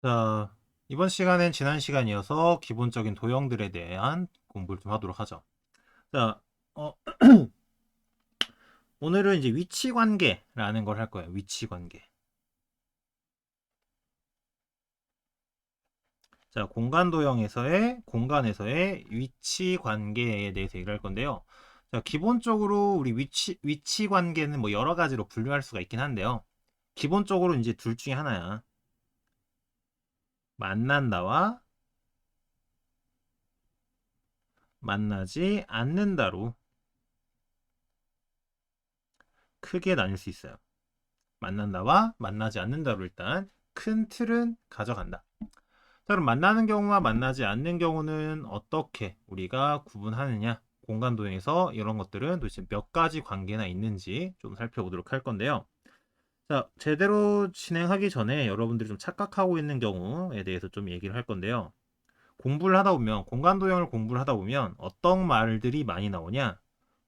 자, 이번 시간엔 지난 시간 이어서 기본적인 도형들에 대한 공부를 좀 하도록 하죠. 자, 어, 오늘은 이제 위치 관계라는 걸 할 거예요. 위치 관계. 자, 공간 도형에서의 공간에서의 위치 관계에 대해서 얘기를 할 건데요. 자, 기본적으로 우리 위치 관계는 뭐 여러 가지로 분류할 수가 있긴 한데요. 기본적으로 이제 둘 중에 하나야. 만난다와 만나지 않는다로 크게 나뉠 수 있어요. 만난다와 만나지 않는다로 일단 큰 틀은 가져간다. 자, 그럼 만나는 경우와 만나지 않는 경우는 어떻게 우리가 구분하느냐? 공간 도형에서 이런 것들은 도대체 몇 가지 관계나 있는지 좀 살펴보도록 할 건데요. 자, 제대로 진행하기 전에 여러분들이 좀 착각하고 있는 경우에 대해서 좀 얘기를 할 건데요. 공부를 하다 보면, 공간 도형을 공부를 하다 보면 어떤 말들이 많이 나오냐?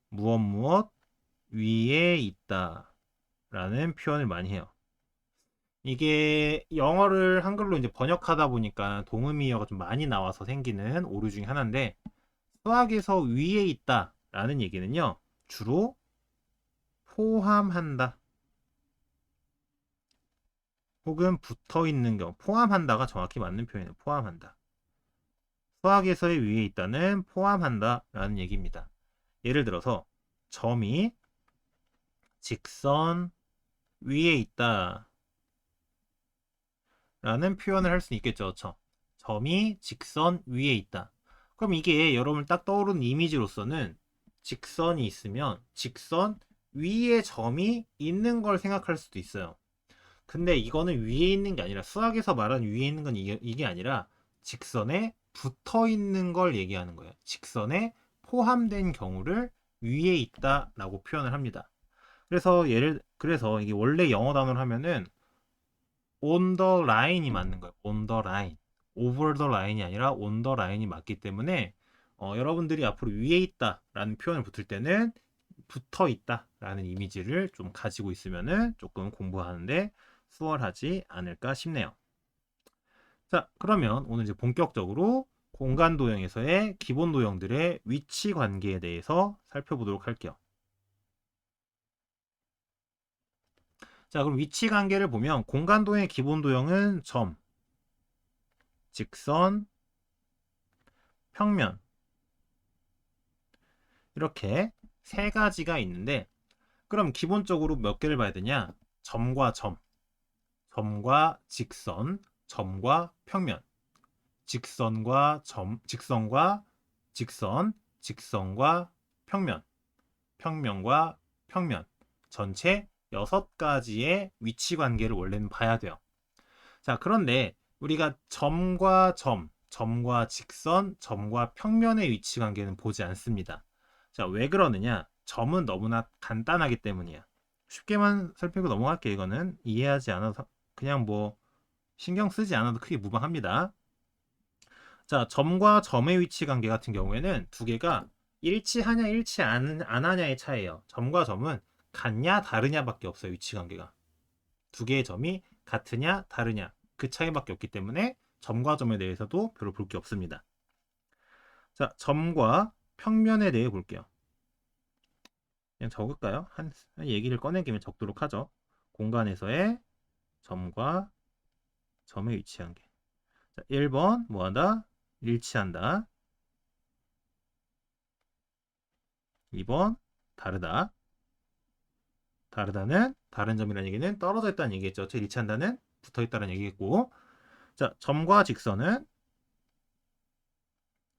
무엇 무엇 위에 있다 라는 표현을 많이 해요. 이게 영어를 한글로 이제 번역하다 보니까 동의어가 좀 많이 나와서 생기는 오류 중에 하나인데, 수학에서 위에 있다라는 얘기는요, 주로 포함한다 혹은 붙어 있는 경우, 포함한다가 정확히 맞는 표현이에요. 포함한다. 수학에서의 위에 있다는 포함한다라는 얘기입니다. 예를 들어서 점이 직선 위에 있다 라는 표현을 할 수 있겠죠. 점이 직선 위에 있다. 그럼 이게 여러분 딱 떠오르는 이미지로서는 직선이 있으면 직선 위에 점이 있는 걸 생각할 수도 있어요. 근데 이거는 위에 있는 게 아니라, 수학에서 말하는 위에 있는 건 이게 아니라 직선에 붙어 있는 걸 얘기하는 거예요. 직선에 포함된 경우를 위에 있다라고 표현을 합니다. 그래서 이게 원래 영어 단어로 하면은 on the line이 맞는 거예요. on the line. over the line이 아니라 on the line이 맞기 때문에 여러분들이 앞으로 위에 있다라는 표현을 붙을 때는 붙어 있다라는 이미지를 좀 가지고 있으면은 조금 공부하는데 수월하지 않을까 싶네요. 자, 그러면 오늘 이제 본격적으로 공간 도형에서의 기본 도형들의 위치 관계에 대해서 살펴보도록 할게요. 자, 그럼 위치 관계를 보면 공간 도형의 기본 도형은 점, 직선, 평면 이렇게 세 가지가 있는데, 그럼 기본적으로 몇 개를 봐야 되냐? 점과 점, 점과 직선, 점과 평면, 직선과 점, 직선과 직선, 직선과 평면, 평면과 평면, 전체 6가지의 위치 관계를 원래는 봐야 돼요. 자, 그런데 우리가 점과 점, 점과 직선, 점과 평면의 위치 관계는 보지 않습니다. 자, 왜 그러느냐? 점은 너무나 간단하기 때문이야. 쉽게만 살피고 넘어갈게. 이거는 이해하지 않아서 그냥 뭐 신경 쓰지 않아도 크게 무방합니다. 자, 점과 점의 위치 관계 같은 경우에는 두 개가 일치하냐 일치 안 하냐의 차이예요. 점과 점은 같냐 다르냐밖에 없어요. 위치 관계가. 두 개의 점이 같으냐 다르냐 그 차이밖에 없기 때문에 점과 점에 대해서도 별로 볼 게 없습니다. 자, 점과 평면에 대해 볼게요. 그냥 적을까요? 한 얘기를 꺼낸 김에 적도록 하죠. 공간에서의 점과 점의 위치 관계. 자, 1번 뭐한다? 일치한다. 2번 다르다. 다르다는 다른 점이라는 얘기는 떨어져 있다는 얘기겠죠. 일치한다는 붙어 있다는 얘기겠고. 자, 점과 직선은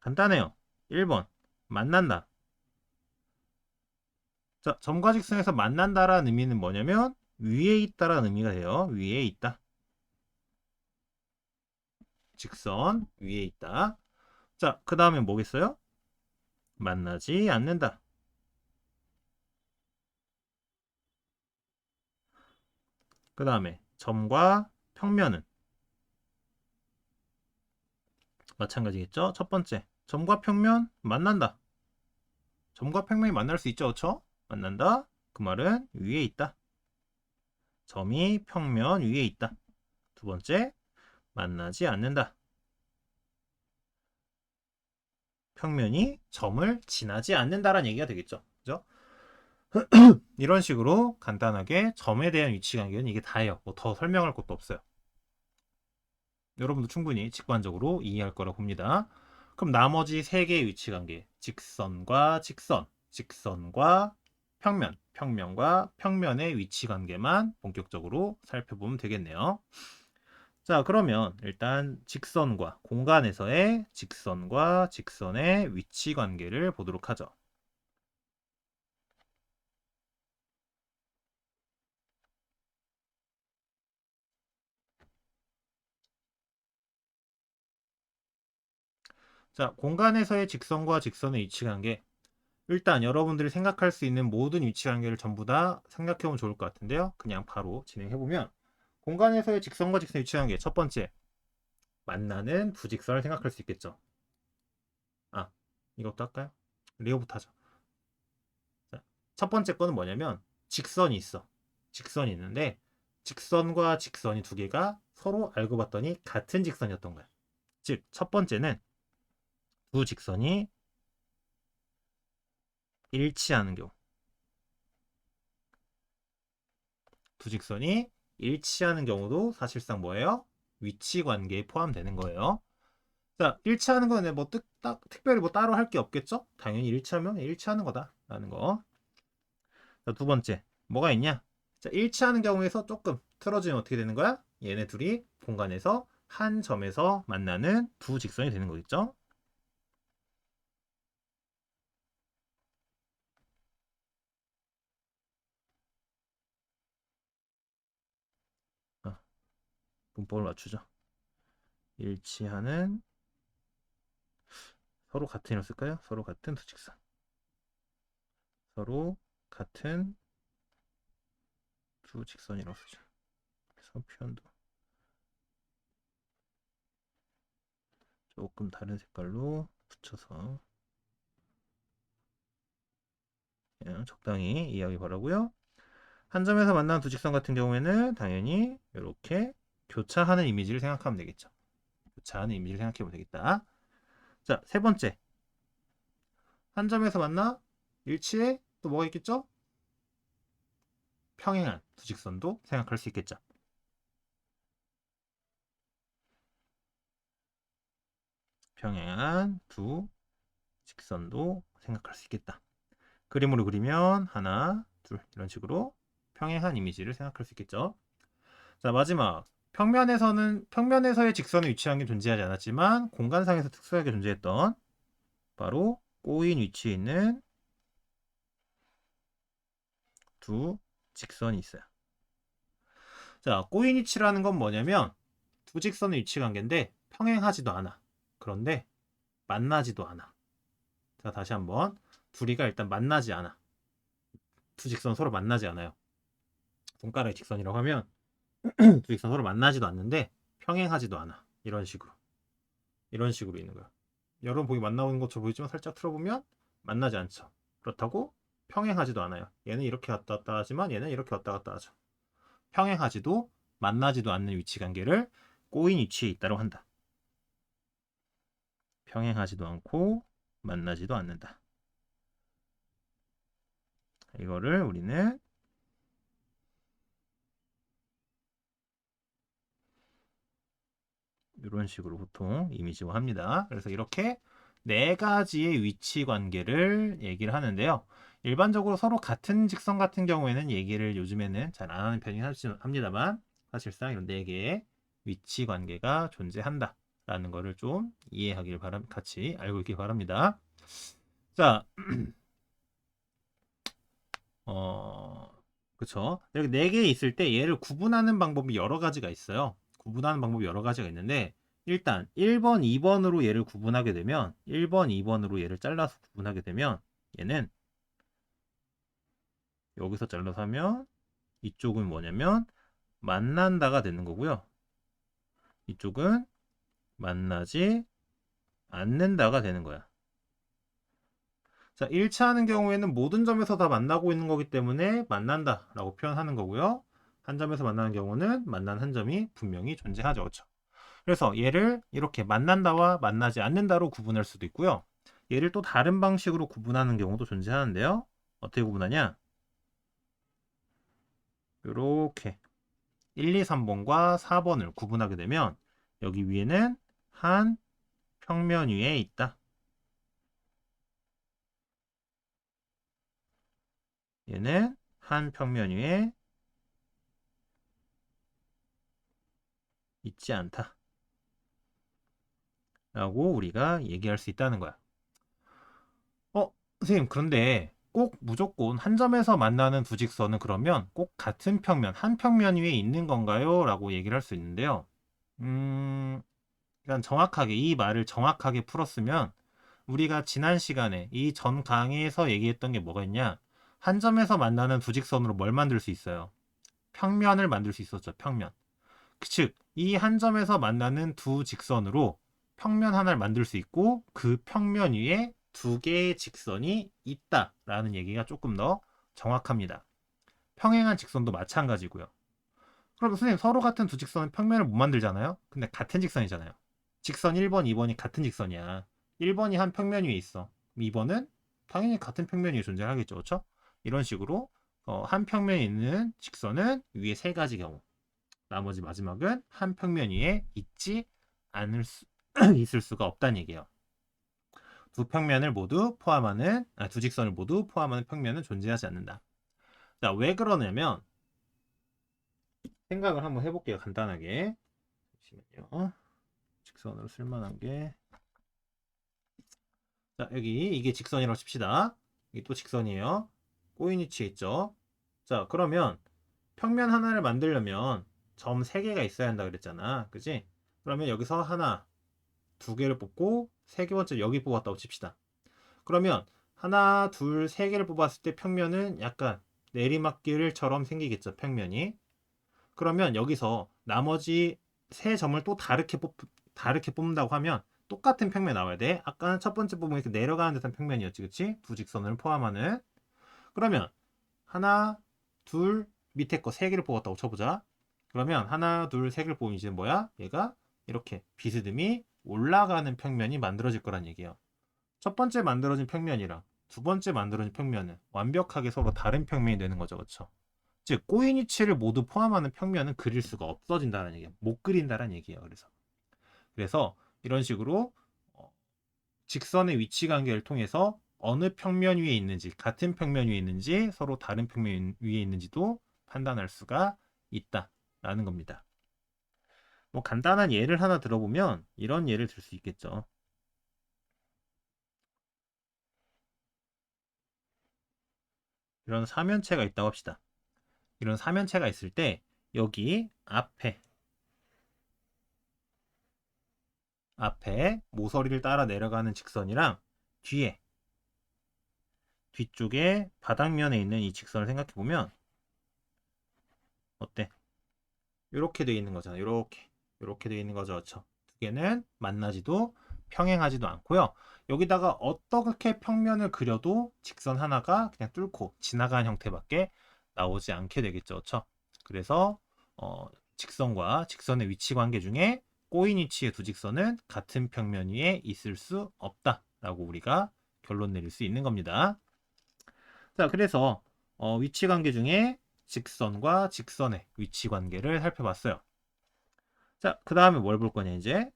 간단해요. 1번 만난다. 자, 점과 직선에서 만난다라는 의미는 뭐냐면 위에 있다라는 의미가 돼요. 위에 있다. 직선 위에 있다. 자, 그 다음에 뭐겠어요? 만나지 않는다. 그 다음에 점과 평면은 마찬가지겠죠? 첫 번째, 점과 평면 만난다. 점과 평면이 만날 수 있죠, 그렇죠? 만난다. 그 말은 위에 있다. 점이 평면 위에 있다. 두 번째, 만나지 않는다. 평면이 점을 지나지 않는다라는 얘기가 되겠죠. 그죠? 이런 식으로 간단하게 점에 대한 위치관계는 이게 다예요. 뭐 더 설명할 것도 없어요. 여러분도 충분히 직관적으로 이해할 거라 봅니다. 그럼 나머지 세 개의 위치관계, 직선과 직선, 직선과 평면, 평면과 평면의 위치관계만 본격적으로 살펴보면 되겠네요. 자, 그러면 일단 직선과 공간에서의 직선과 직선의 위치관계를 보도록 하죠. 자, 공간에서의 직선과 직선의 위치관계. 일단 여러분들이 생각할 수 있는 모든 위치관계를 전부 다 생각해보면 좋을 것 같은데요. 그냥 바로 진행해보면 공간에서의 직선과 직선의 위치관계. 첫 번째, 만나는 두 직선을 생각할 수 있겠죠. 아, 이것도 할까요? 리오부터 하죠. 자, 첫 번째 거는 뭐냐면 직선이 있어. 직선이 있는데 직선과 직선이 두 개가 서로 알고 봤더니 같은 직선이었던 거야. 즉, 첫 번째는 두 직선이 일치하는 경우. 두 직선이 일치하는 경우도 사실상 뭐예요? 위치 관계에 포함되는 거예요. 자, 일치하는 거는 뭐 특별히 뭐 따로 할 게 없겠죠? 당연히 일치하면 일치하는 거다라는 거. 자, 두 번째, 뭐가 있냐? 자, 일치하는 경우에서 조금 틀어지면 어떻게 되는 거야? 얘네 둘이 공간에서 한 점에서 만나는 두 직선이 되는 거겠죠? 아, 문법을 맞추죠. 일치하는 서로 같은 이로 쓸까요? 서로 같은 두 직선. 서로 같은 두 직선이라고 쓰죠. 그래서 표현도 조금 다른 색깔로 붙여서 그냥 적당히 이해하기 바라고요. 한 점에서 만나는 두 직선 같은 경우에는 당연히 이렇게 교차하는 이미지를 생각하면 되겠죠. 교차하는 이미지를 생각해 보면 되겠다. 자, 세 번째. 한 점에서 만나 일치해 또 뭐가 있겠죠? 평행한 두 직선도 생각할 수 있겠죠. 평행한 두 직선도 생각할 수 있겠다. 그림으로 그리면 하나, 둘 이런 식으로 평행한 이미지를 생각할 수 있겠죠. 자, 마지막. 평면에서의 직선의 위치한 게 존재하지 않았지만 공간상에서 특수하게 존재했던 바로 꼬인 위치에 있는 두 직선이 있어요. 자, 꼬인 위치라는 건 뭐냐면 두 직선의 위치 관계인데 평행하지도 않아. 그런데 만나지도 않아. 자, 다시 한번. 둘이가 일단 만나지 않아. 두 직선 서로 만나지 않아요. 손가락의 직선이라고 하면 두 직선 서로 만나지도 않는데 평행하지도 않아. 이런 식으로. 이런 식으로 있는 거야. 여러분 보기 만나는 것처럼 보이지만 살짝 틀어보면 만나지 않죠. 그렇다고 평행하지도 않아요. 얘는 이렇게 왔다 갔다 하지만 얘는 이렇게 왔다 갔다 하죠. 평행하지도 만나지도 않는 위치 관계를 꼬인 위치에 있다고 한다. 평행하지도 않고 만나지도 않는다. 이거를 우리는 이런 식으로 보통 이미지화합니다. 그래서 이렇게 네 가지의 위치 관계를 얘기를 하는데요. 일반적으로 서로 같은 직선 같은 경우에는 얘기를 요즘에는 잘 안 하는 편이긴 합니다만 사실상 이런 네 개의 위치 관계가 존재한다라는 거를 좀 이해하길 같이 알고 있길 바랍니다. 자, 그쵸. 이렇게 네 개 있을 때 얘를 구분하는 방법이 여러 가지가 있어요. 구분하는 방법이 여러 가지가 있는데 일단 1번, 2번으로 얘를 구분하게 되면 1번, 2번으로 얘를 잘라서 구분하게 되면 얘는 여기서 잘라서 하면 이쪽은 뭐냐면 만난다가 되는 거고요. 이쪽은 만나지 않는다가 되는 거야. 자, 1차 하는 경우에는 모든 점에서 다 만나고 있는 거기 때문에 만난다라고 표현하는 거고요. 한 점에서 만나는 경우는 만난 한 점이 분명히 존재하죠. 그렇죠? 그래서 얘를 이렇게 만난다와 만나지 않는다로 구분할 수도 있고요. 얘를 또 다른 방식으로 구분하는 경우도 존재하는데요. 어떻게 구분하냐? 이렇게 1, 2, 3번과 4번을 구분하게 되면 여기 위에는 한 평면 위에 있다. 얘는 한 평면 위에 있지 않다. 라고 우리가 얘기할 수 있다는 거야. 선생님, 그런데 꼭 무조건 한 점에서 만나는 두 직선은 그러면 꼭 같은 평면, 한 평면 위에 있는 건가요? 라고 얘기를 할 수 있는데요. 일단 정확하게, 이 말을 정확하게 풀었으면 우리가 지난 시간에 이 전 강의에서 얘기했던 게 뭐가 있냐? 한 점에서 만나는 두 직선으로 뭘 만들 수 있어요? 평면을 만들 수 있었죠, 평면. 즉, 이 한 점에서 만나는 두 직선으로 평면 하나를 만들 수 있고 그 평면 위에 두 개의 직선이 있다라는 얘기가 조금 더 정확합니다. 평행한 직선도 마찬가지고요. 그럼 선생님, 서로 같은 두 직선은 평면을 못 만들잖아요? 근데 같은 직선이잖아요. 직선 1번, 2번이 같은 직선이야. 1번이 한 평면 위에 있어. 2번은 당연히 같은 평면 위에 존재하겠죠. 그렇죠? 이런 식으로 한 평면에 있는 직선은 위에 세 가지 경우, 나머지 마지막은 한 평면 위에 있지 않을 수 있을 수가 없다는 얘기예요. 두 평면을 모두 포함하는 두 직선을 모두 포함하는 평면은 존재하지 않는다. 자, 왜 그러냐면 생각을 한번 해볼게요. 간단하게. 잠시만요. 직선으로 쓸만한 게, 자, 여기 이게 직선이라고 칩시다. 이게 또 직선이에요. 꼬인 위치에 있죠. 자, 그러면 평면 하나를 만들려면 점 3개가 있어야 한다 그랬잖아. 그지? 그러면 여기서 하나, 두 개를 뽑고 세 번째 여기 뽑았다고 칩시다. 그러면 하나, 둘, 세 개를 뽑았을 때 평면은 약간 내리막길처럼 생기겠죠, 평면이. 그러면 여기서 나머지 세 점을 또 다르게 뽑는다고 하면 똑같은 평면 나와야 돼. 아까는 첫 번째 부분이 이렇게 내려가는 듯한 평면이었지, 그치? 두 직선을 포함하는. 그러면 하나, 둘, 밑에 거 세 개를 뽑았다고 쳐보자. 그러면 하나, 둘, 세 개를 뽑으면 이제 뭐야? 얘가 이렇게 비스듬히 올라가는 평면이 만들어질 거란 얘기예요. 첫 번째 만들어진 평면이랑 두 번째 만들어진 평면은 완벽하게 서로 다른 평면이 되는 거죠. 그렇죠? 즉 꼬인 위치를 모두 포함하는 평면은 그릴 수가 없어진다는 얘기예요. 못 그린다는 얘기예요. 그래서 이런 식으로 직선의 위치 관계를 통해서 어느 평면 위에 있는지, 같은 평면 위에 있는지, 서로 다른 평면 위에 있는지도 판단할 수가 있다라는 겁니다. 뭐 간단한 예를 하나 들어보면 이런 예를 들 수 있겠죠. 이런 사면체가 있다고 합시다. 이런 사면체가 있을 때 여기 앞에 모서리를 따라 내려가는 직선이랑 뒤쪽에 바닥면에 있는 이 직선을 생각해 보면 어때? 이렇게 되어 있는 거잖아. 이렇게 되어 있는 거죠. 그렇죠? 두 개는 만나지도 평행하지도 않고요. 여기다가 어떻게 평면을 그려도 직선 하나가 그냥 뚫고 지나가는 형태밖에 나오지 않게 되겠죠. 그렇죠? 그래서 직선과 직선의 위치 관계 중에 꼬인 위치의 두 직선은 같은 평면 위에 있을 수 없다라고 우리가 결론 내릴 수 있는 겁니다. 자, 그래서 위치 관계 중에 직선과 직선의 위치 관계를 살펴봤어요. 자, 그 다음에 뭘 볼 거냐, 이제?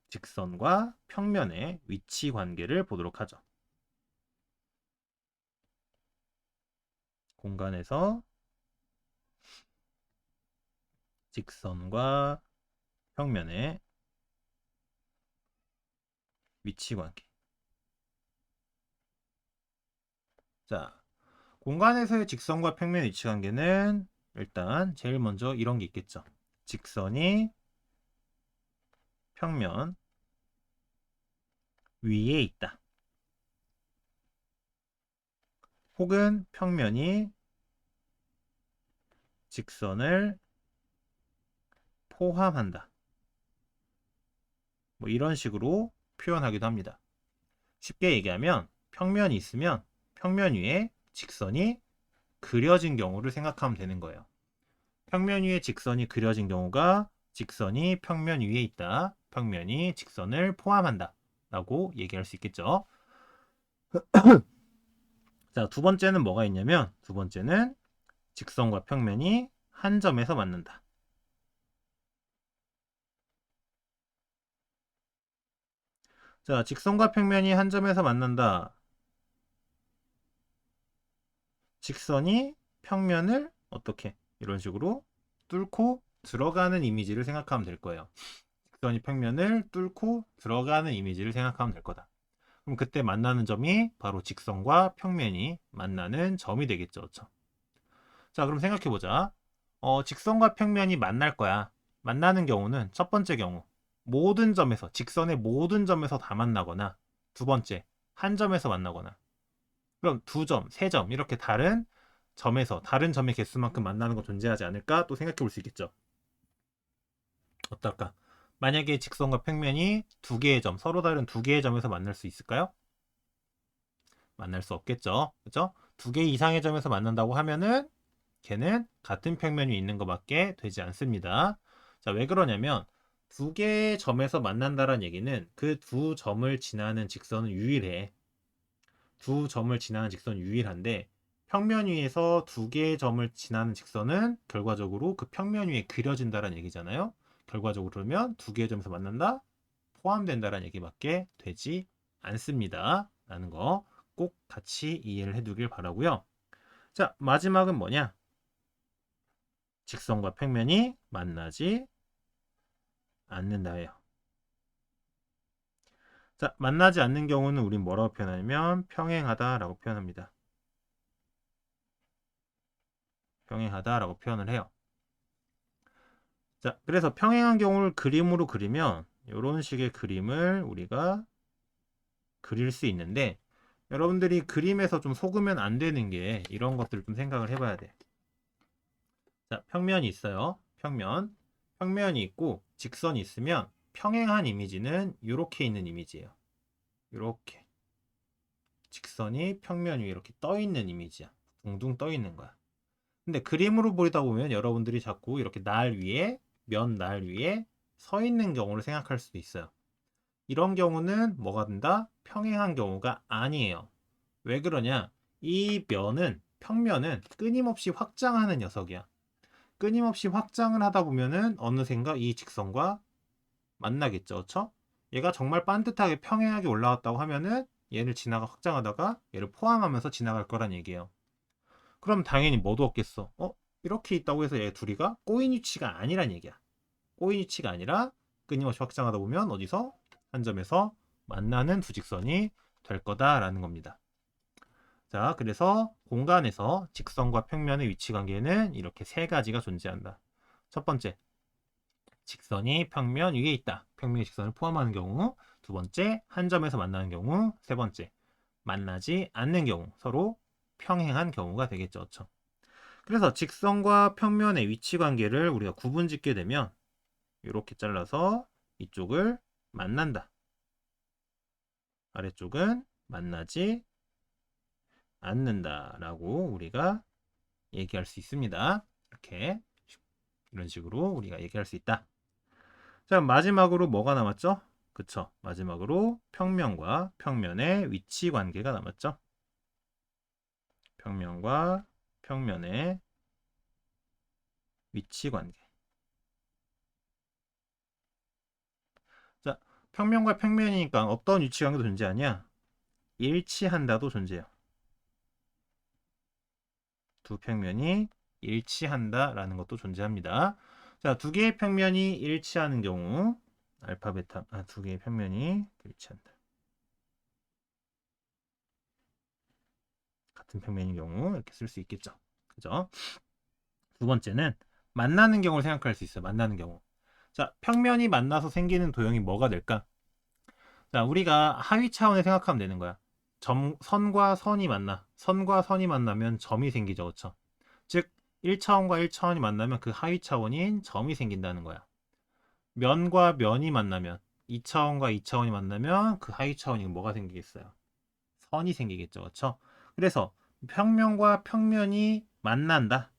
직선과 평면의 위치 관계를 보도록 하죠. 공간에서 직선과 평면의 위치 관계. 자, 공간에서의 직선과 평면의 위치 관계는 일단 제일 먼저 이런 게 있겠죠. 직선이 평면 위에 있다. 혹은 평면이 직선을 포함한다. 뭐 이런 식으로 표현하기도 합니다. 쉽게 얘기하면 평면이 있으면 평면 위에 직선이 그려진 경우를 생각하면 되는 거예요. 평면 위에 직선이 그려진 경우가 직선이 평면 위에 있다. 평면이 직선을 포함한다. 라고 얘기할 수 있겠죠. 자, 두 번째는 뭐가 있냐면, 두 번째는 직선과 평면이 한 점에서 만난다. 자, 직선과 평면이 한 점에서 만난다. 직선이 평면을 어떻게? 이런 식으로 뚫고 들어가는 이미지를 생각하면 될 거예요. 직선이 평면을 뚫고 들어가는 이미지를 생각하면 될 거다. 그럼 그때 만나는 점이 바로 직선과 평면이 만나는 점이 되겠죠. 그렇죠? 자, 그럼 생각해보자. 직선과 평면이 만날 거야. 만나는 경우는 첫 번째 경우 모든 점에서 직선의 모든 점에서 다 만나거나 두 번째 한 점에서 만나거나 그럼 두 점, 세 점 이렇게 다른 점에서 다른 점의 개수만큼 만나는 거 존재하지 않을까 또 생각해 볼 수 있겠죠. 어떨까? 만약에 직선과 평면이 두 개의 점, 서로 다른 두 개의 점에서 만날 수 있을까요? 만날 수 없겠죠. 그죠? 두 개 이상의 점에서 만난다고 하면은 걔는 같은 평면이 있는 것밖에 되지 않습니다. 자, 왜 그러냐면 두 개의 점에서 만난다는 얘기는 그 두 점을 지나는 직선은 유일해. 두 점을 지나는 직선은 유일한데 평면 위에서 두 개의 점을 지나는 직선은 결과적으로 그 평면 위에 그려진다는 얘기잖아요. 결과적으로 그러면 두 개의 점에서 만난다? 포함된다는 얘기밖에 되지 않습니다. 라는 거 꼭 같이 이해를 해두길 바라고요. 자, 마지막은 뭐냐? 직선과 평면이 만나지 않는다예요. 자, 만나지 않는 경우는 우린 뭐라고 표현하냐면 평행하다라고 표현합니다. 평행하다라고 표현을 해요. 자, 그래서 평행한 경우를 그림으로 그리면 이런 식의 그림을 우리가 그릴 수 있는데 여러분들이 그림에서 좀 속으면 안 되는 게 이런 것들을 좀 생각을 해봐야 돼. 자, 평면이 있어요. 평면. 평면이 있고 직선이 있으면 평행한 이미지는 이렇게 있는 이미지예요. 이렇게. 직선이 평면 위에 이렇게 떠 있는 이미지야. 둥둥 떠 있는 거야. 근데 그림으로 보이다 보면 여러분들이 자꾸 이렇게 날 위에, 면 날 위에 서 있는 경우를 생각할 수도 있어요. 이런 경우는 뭐가 된다? 평행한 경우가 아니에요. 왜 그러냐? 이 면은, 평면은 끊임없이 확장하는 녀석이야. 끊임없이 확장을 하다 보면은 어느샌가 이 직선과 만나겠죠. 그쵸? 얘가 정말 반듯하게 평행하게 올라왔다고 하면은 얘를 지나가 확장하다가 얘를 포함하면서 지나갈 거란 얘기예요. 그럼 당연히 뭐도 없겠어. 이렇게 있다고 해서 얘 둘이가 꼬인 위치가 아니란 얘기야. 꼬인 위치가 아니라 끊임없이 확장하다 보면 어디서 한 점에서 만나는 두 직선이 될 거다라는 겁니다. 자, 그래서 공간에서 직선과 평면의 위치 관계는 이렇게 세 가지가 존재한다. 첫 번째, 직선이 평면 위에 있다. 평면이 직선을 포함하는 경우. 두 번째, 한 점에서 만나는 경우. 세 번째, 만나지 않는 경우. 서로 평행한 경우가 되겠죠. 그렇죠? 그래서 직선과 평면의 위치 관계를 우리가 구분 짓게 되면 이렇게 잘라서 이쪽을 만난다. 아래쪽은 만나지 않는다라고 우리가 얘기할 수 있습니다. 이렇게 이런 식으로 우리가 얘기할 수 있다. 자, 마지막으로 뭐가 남았죠? 그쵸? 마지막으로 평면과 평면의 위치 관계가 남았죠? 평면과 평면의 위치 관계. 자, 평면과 평면이니까 어떤 위치 관계도 존재하냐? 일치한다도 존재해요. 두 평면이 일치한다라는 것도 존재합니다. 자, 두 개의 평면이 일치하는 경우 알파, 베타, 두 개의 평면이 일치한다. 같은 평면인 경우 이렇게 쓸 수 있겠죠. 그죠? 두 번째는 만나는 경우를 생각할 수 있어요. 만나는 경우. 자, 평면이 만나서 생기는 도형이 뭐가 될까? 자, 우리가 하위 차원에 생각하면 되는 거야. 선과 선이 만나. 선과 선이 만나면 점이 생기죠. 그렇죠? 즉 1차원과 1차원이 만나면 그 하위 차원인 점이 생긴다는 거야. 면과 면이 만나면 2차원과 2차원이 만나면 그 하위 차원이 뭐가 생기겠어요? 선이 생기겠죠. 그렇죠? 그래서 평면과 평면이 만난다.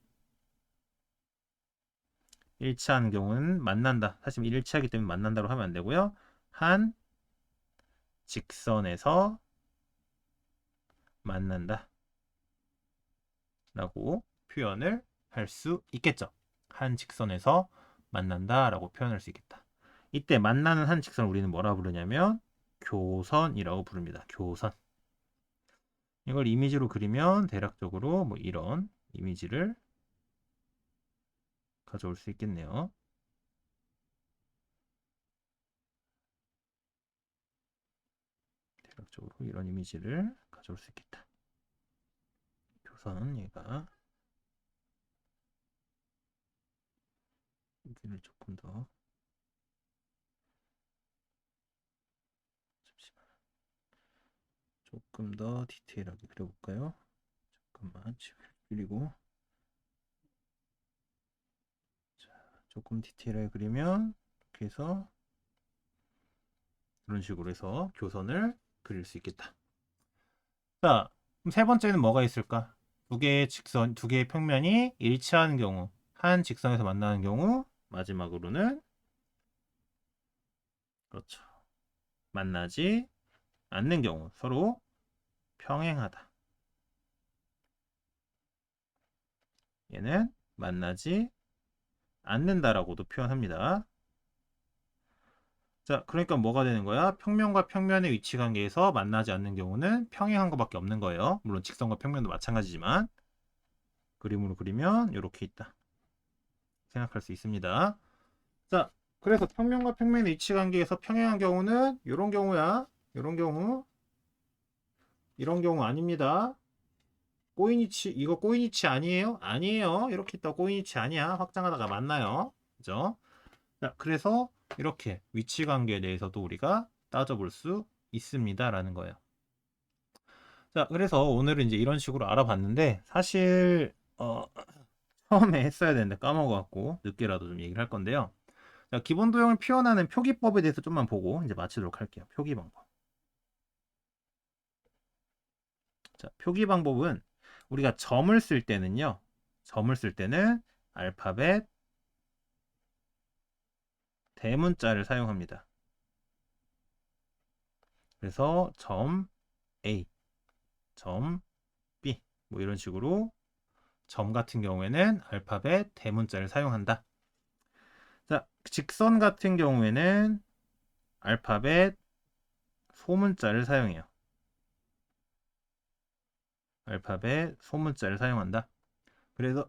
일치하는 경우는 만난다. 사실 일치하기 때문에 만난다로 하면 안 되고요. 한 직선에서 만난다 라고 표현을 할 수 있겠죠. 한 직선에서 만난다 라고 표현할 수 있겠다. 이때 만나는 한 직선을 우리는 뭐라 부르냐면 교선이라고 부릅니다. 교선. 이걸 이미지로 그리면 대략적으로 뭐 이런 이미지를 가져올 수 있겠네요. 대략적으로 이런 이미지를 가져올 수 있겠다. 교선 얘가 여기를 조금 더 잠시만 조금 더 디테일하게 그려볼까요? 잠깐만 그리고 자, 조금 디테일하게 그리면 이렇게 해서 이런 식으로 해서 교선을 그릴 수 있겠다. 자, 그럼 세 번째는 뭐가 있을까? 두 개의 직선, 두 개의 평면이 일치하는 경우, 한 직선에서 만나는 경우, 마지막으로는 그렇죠. 만나지 않는 경우, 서로 평행하다. 얘는 만나지 않는다라고도 표현합니다. 자, 그러니까 뭐가 되는 거야? 평면과 평면의 위치 관계에서 만나지 않는 경우는 평행한 것밖에 없는 거예요. 물론 직선과 평면도 마찬가지지만 그림으로 그리면 이렇게 있다. 생각할 수 있습니다. 자, 그래서 평면과 평면의 위치 관계에서 평행한 경우는 이런 경우야. 이런 경우. 이런 경우 아닙니다. 꼬인위치 이거 꼬인위치 아니에요? 아니에요. 이렇게 있다 꼬인위치 아니야. 확장하다가 만나요. 그죠? 자, 그래서 이렇게 위치 관계에 대해서도 우리가 따져볼 수 있습니다라는 거예요. 자, 그래서 오늘은 이제 이런 식으로 알아봤는데 사실 처음에 했어야 되는데 까먹어갖고 늦게라도 좀 얘기를 할 건데요. 자, 기본 도형을 표현하는 표기법에 대해서 좀만 보고 이제 마치도록 할게요. 표기 방법. 자, 표기 방법은 우리가 점을 쓸 때는요. 점을 쓸 때는 알파벳 대문자를 사용합니다. 그래서 점 A, 점 B 뭐 이런 식으로 점 같은 경우에는 알파벳 대문자를 사용한다. 자, 직선 같은 경우에는 알파벳 소문자를 사용해요. 알파벳 소문자를 사용한다. 그래서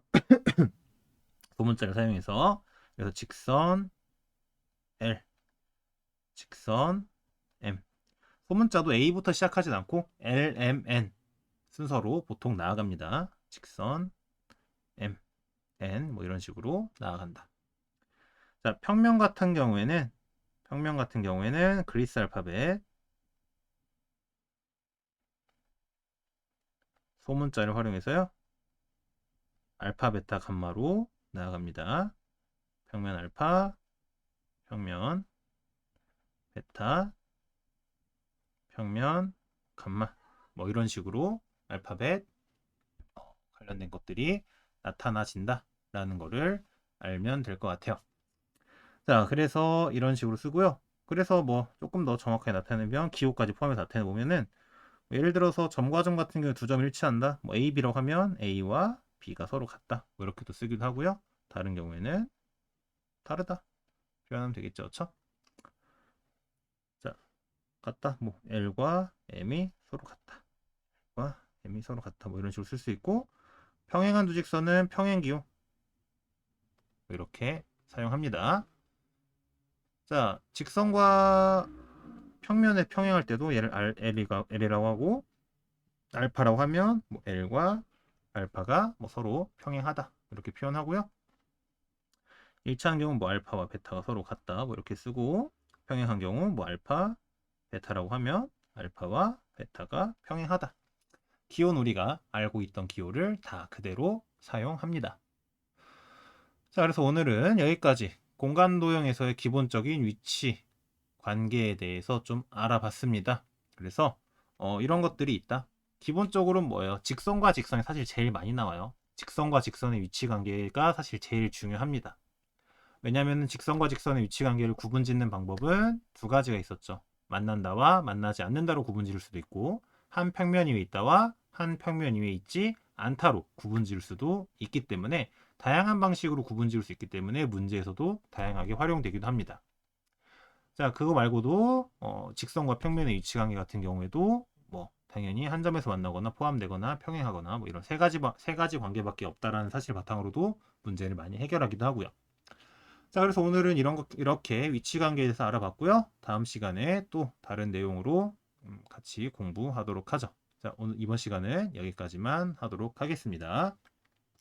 소문자를 사용해서 그래서 직선 L, 직선 M. 소문자도 A부터 시작하진 않고 L, M, N 순서로 보통 나아갑니다. 직선 M, N 뭐 이런 식으로 나아간다. 자, 평면 같은 경우에는 그리스 알파벳 소문자를 활용해서요. 알파, 베타, 감마로 나아갑니다. 평면 알파, 평면 베타, 평면 감마 뭐 이런 식으로 알파벳 관련된 것들이 나타나진다 라는 거를 알면 될 것 같아요. 자, 그래서 이런 식으로 쓰고요. 그래서 뭐 조금 더 정확하게 나타내면 기호까지 포함해서 나타내 보면은 예를 들어서 점과 점 같은 경우에 두 점 일치한다. 뭐 A, B라고 하면 A와 B가 서로 같다. 뭐 이렇게도 쓰기도 하고요. 다른 경우에는 다르다 표현하면 되겠죠, 그렇죠? 자, 같다. 뭐 L과 M이 서로 같다. L과 M이 서로 같다. 뭐 이런 식으로 쓸 수 있고 평행한 두 직선은 평행기호 뭐 이렇게 사용합니다. 자, 직선과 평면에 평행할 때도 얘를 L이라고 하고 알파라고 하면 뭐 L과 알파가 뭐 서로 평행하다 이렇게 표현하고요. 일치한 경우 뭐 알파와 베타가 서로 같다 뭐 이렇게 쓰고 평행한 경우 뭐 알파 베타라고 하면 알파와 베타가 평행하다. 기호는 우리가 알고 있던 기호를 다 그대로 사용합니다. 자, 그래서 오늘은 여기까지 공간 도형에서의 기본적인 위치 관계에 대해서 좀 알아봤습니다. 그래서 이런 것들이 있다. 기본적으로 뭐예요? 직선과 직선이 사실 제일 많이 나와요. 직선과 직선의 위치 관계가 사실 제일 중요합니다. 왜냐하면 직선과 직선의 위치관계를 구분짓는 방법은 두 가지가 있었죠. 만난다와 만나지 않는다로 구분지을 수도 있고 한 평면 위에 있다와 한 평면 위에 있지 않다로 구분지을 수도 있기 때문에 다양한 방식으로 구분지을 수 있기 때문에 문제에서도 다양하게 활용되기도 합니다. 자, 그거 말고도 직선과 평면의 위치관계 같은 경우에도 뭐 당연히 한 점에서 만나거나 포함되거나 평행하거나 뭐 이런 세 가지 관계밖에 없다라는 사실 바탕으로도 문제를 많이 해결하기도 하고요. 자, 그래서 오늘은 이렇게 위치관계에 대해서 알아봤고요. 다음 시간에 또 다른 내용으로 같이 공부하도록 하죠. 자, 오늘 이번 시간은 여기까지만 하도록 하겠습니다.